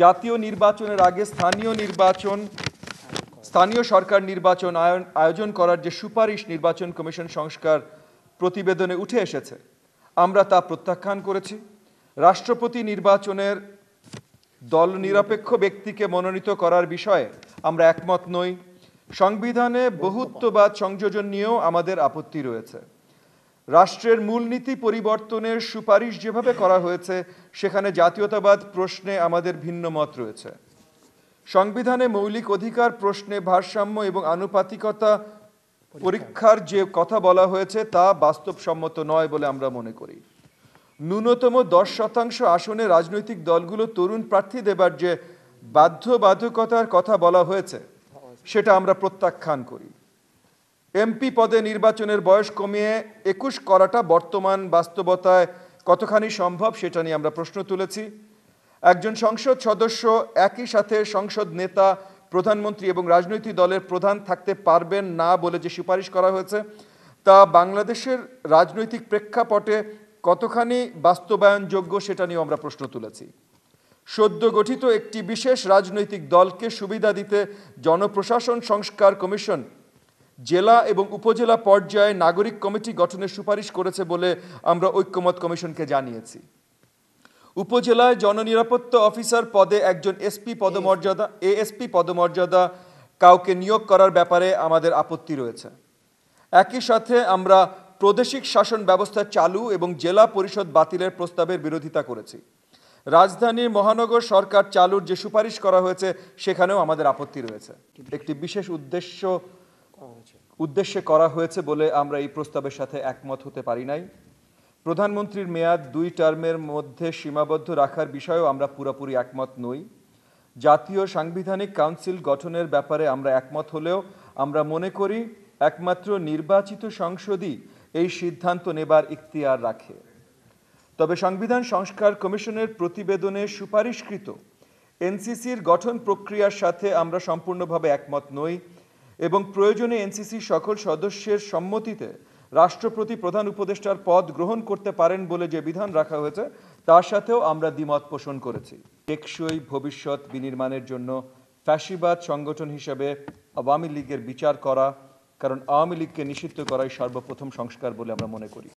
জাতীয় নির্বাচনের আগে স্থানীয় সরকার নির্বাচন আয়োজন করার যে সুপারিশ নির্বাচন কমিশন সংস্কার প্রতিবেদনে উঠে এসেছে, আমরা তা প্রত্যাখ্যান করেছি। রাষ্ট্রপতি নির্বাচনের দল নিরপেক্ষ ব্যক্তিকে মনোনীত করার বিষয়ে আমরা একমত নই। সংবিধানে বহুত্ববাদ সংযোজন নিয়েও আমাদের আপত্তি রয়েছে। রাষ্ট্রের মূলনীতি পরিবর্তনের সুপারিশ যেভাবে করা হয়েছে, সেখানে জাতীয়তাবাদ প্রশ্নে আমাদের ভিন্ন মত রয়েছে। সংবিধানে মৌলিক অধিকার প্রশ্নে ভারসাম্য এবং আনুপাতিকতা পরীক্ষার যে কথা বলা হয়েছে তা বাস্তবসম্মত নয় বলে আমরা মনে করি। ন্যূনতম 10% আসনে রাজনৈতিক দলগুলো তরুণ প্রার্থী দেবার যে বাধ্যবাধকতার কথা বলা হয়েছে, সেটা আমরা প্রত্যাখ্যান করি। এমপি পদে নির্বাচনের বয়স কমিয়ে 21 করাটা বর্তমান বাস্তবতায় কতখানি সম্ভব, সেটা নিয়ে আমরা প্রশ্ন তুলেছি। একজন সংসদ সদস্য একই সাথে সংসদ নেতা, প্রধানমন্ত্রী এবং রাজনৈতিক দলের প্রধান থাকতে পারবেন না বলে যে সুপারিশ করা হয়েছে, তা বাংলাদেশের রাজনৈতিক প্রেক্ষাপটে কতখানি বাস্তবায়নযোগ্য, সেটা নিয়েও আমরা প্রশ্ন তুলেছি। সদ্য গঠিত একটি বিশেষ রাজনৈতিক দলকে সুবিধা দিতে জনপ্রশাসন সংস্কার কমিশন জেলা এবং উপজেলা পর্যায়ে নাগরিক কমিটি গঠনের সুপারিশ করেছে বলে আমরা ঐক্যমত কমিশনকে জানিয়েছি। উপজেলায় জননিরাপত্তা অফিসার পদে একজন এএসপি পদমর্যাদা কাউকে নিয়োগ করার ব্যাপারে আমাদের আপত্তি রয়েছে। একই সাথে আমরা প্রাদেশিক শাসন ব্যবস্থা চালু এবং জেলা পরিষদ বাতিলের প্রস্তাবের বিরোধিতা করেছি। রাজধানীর মহানগর সরকার চালুর যে সুপারিশ করা হয়েছে, সেখানেও আমাদের আপত্তি রয়েছে। একটি বিশেষ উদ্দেশ্যে করা হয়েছে বলে আমরা এই প্রস্তাবের সাথে একমত হতে পারি নাই। প্রধানমন্ত্রীর মেয়াদ 2 টার্মের মধ্যে সীমাবদ্ধ রাখার বিষয়েও আমরা পুরোপুরি একমত নই। জাতীয় সাংবিধানিক কাউন্সিল গঠনের ব্যাপারে আমরা একমত হলেও আমরা মনে করি একমাত্র নির্বাচিত সংসদই এই সিদ্ধান্ত নেবার ইখতিয়ার রাখে। তবে সংবিধান সংস্কার কমিশনের প্রতিবেদনে সুপারিশকৃত এনসিসির গঠন প্রক্রিয়ার সাথে আমরা সম্পূর্ণভাবে একমত নই এবং প্রয়োজনে এনসিসির সকল সদস্যের সম্মতিতে রাষ্ট্রপতি প্রধান উপদেষ্টার পদ গ্রহণ করতে পারেন বলে যে বিধান রাখা হয়েছে, তার সাথেও আমরা দ্বিমত পোষণ করেছি। টেকসই ভবিষ্যৎ বিনির্মাণের জন্য ফ্যাসিবাদ সংগঠন হিসেবে আওয়ামী লীগের বিচার করা, কারণ আওয়ামী লীগকে নিষিদ্ধ করাই সর্বপ্রথম সংস্কার বলে আমরা মনে করি।